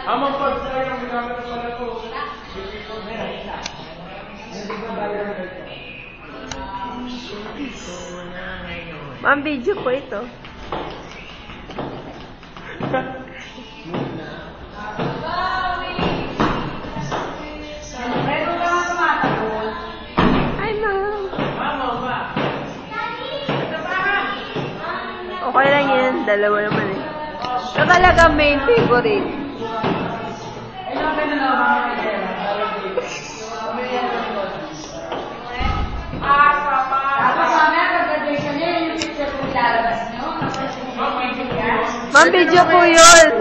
Amang pag-sara yung ginamit ng pala ko. Ma'am, video po ito. Ay, ma'am. Okay lang yan. Dalawa naman eh. Ito talaga main favorite. Ma'am, video po yun.